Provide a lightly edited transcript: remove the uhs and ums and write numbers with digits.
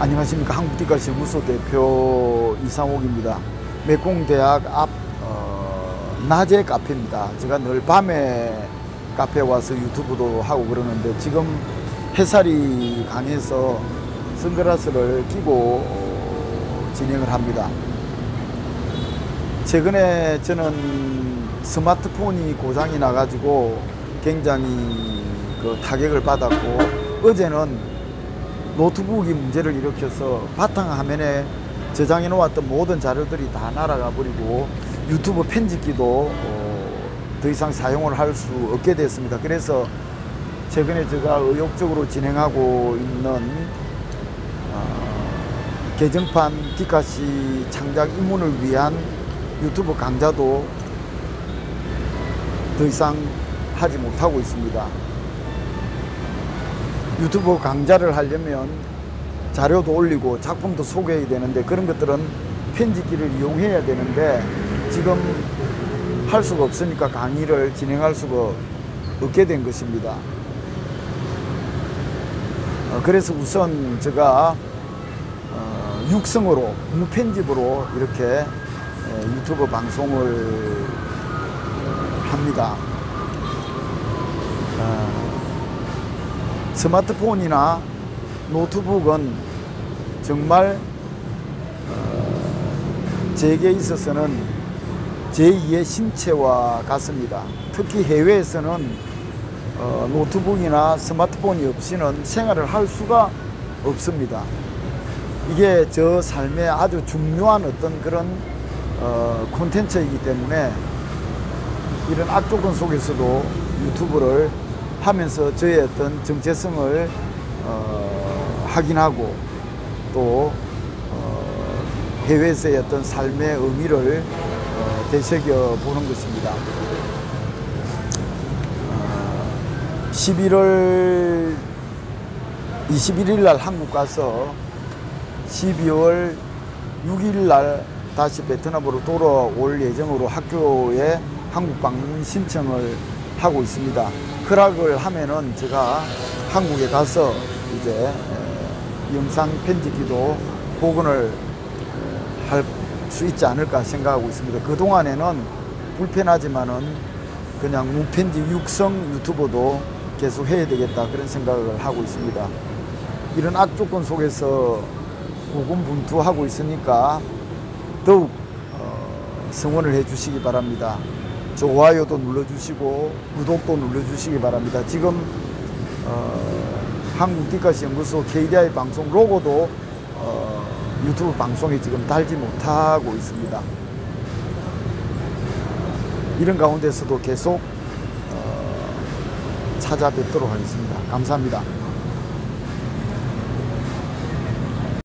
안녕하십니까. 한국디카시연구소 대표 이상옥입니다. 메콩대학 앞 낮에 카페입니다. 제가 늘 밤에 카페에 와서 유튜브도 하고 그러는데 지금 햇살이 강해서 선글라스를 끼고 진행을 합니다. 최근에 저는 스마트폰이 고장이 나가지고 굉장히 타격을 받았고, 어제는 노트북이 문제를 일으켜서 바탕화면에 저장해 놓았던 모든 자료들이 다 날아가 버리고 유튜브 편집기도 더 이상 사용을 할 수 없게 됐습니다. 그래서 최근에 제가 의욕적으로 진행하고 있는 개정판 디카시 창작 입문을 위한 유튜브 강좌도 더 이상 하지 못하고 있습니다. 유튜브 강좌를 하려면 자료도 올리고 작품도 소개해야 되는데, 그런 것들은 편집기를 이용해야 되는데 지금 할 수가 없으니까 강의를 진행할 수가 없게 된 것입니다. 그래서 우선 제가 육성으로 무편집으로 이렇게 유튜브 방송을 합니다. 스마트폰이나 노트북은 정말 제게 있어서는 제2의 신체와 같습니다. 특히 해외에서는 노트북이나 스마트폰이 없이는 생활을 할 수가 없습니다. 이게 저 삶에 아주 중요한 어떤 그런 콘텐츠이기 때문에 이런 악조건 속에서도 유튜브를 하면서 저의 어떤 정체성을 확인하고 또 해외에서의 어떤 삶의 의미를 되새겨 보는 것입니다. 11월 21일 날 한국 가서 12월 6일 날 다시 베트남으로 돌아올 예정으로 학교에 한국 방문 신청을 하고 있습니다. 허락을 하면은 제가 한국에 가서 이제 영상 편집기도 복원을 할 수 있지 않을까 생각하고 있습니다. 그동안에는 불편하지만은 그냥 무편집 육성 유튜버도 계속 해야 되겠다, 그런 생각을 하고 있습니다. 이런 악조건 속에서 고군분투하고 있으니까 더욱 성원을 해 주시기 바랍니다. 좋아요도 눌러주시고 구독도 눌러주시기 바랍니다. 지금 한국디카시연구소 KDI 방송 로고도 유튜브 방송에 지금 달지 못하고 있습니다. 이런 가운데서도 계속 찾아뵙도록 하겠습니다. 감사합니다.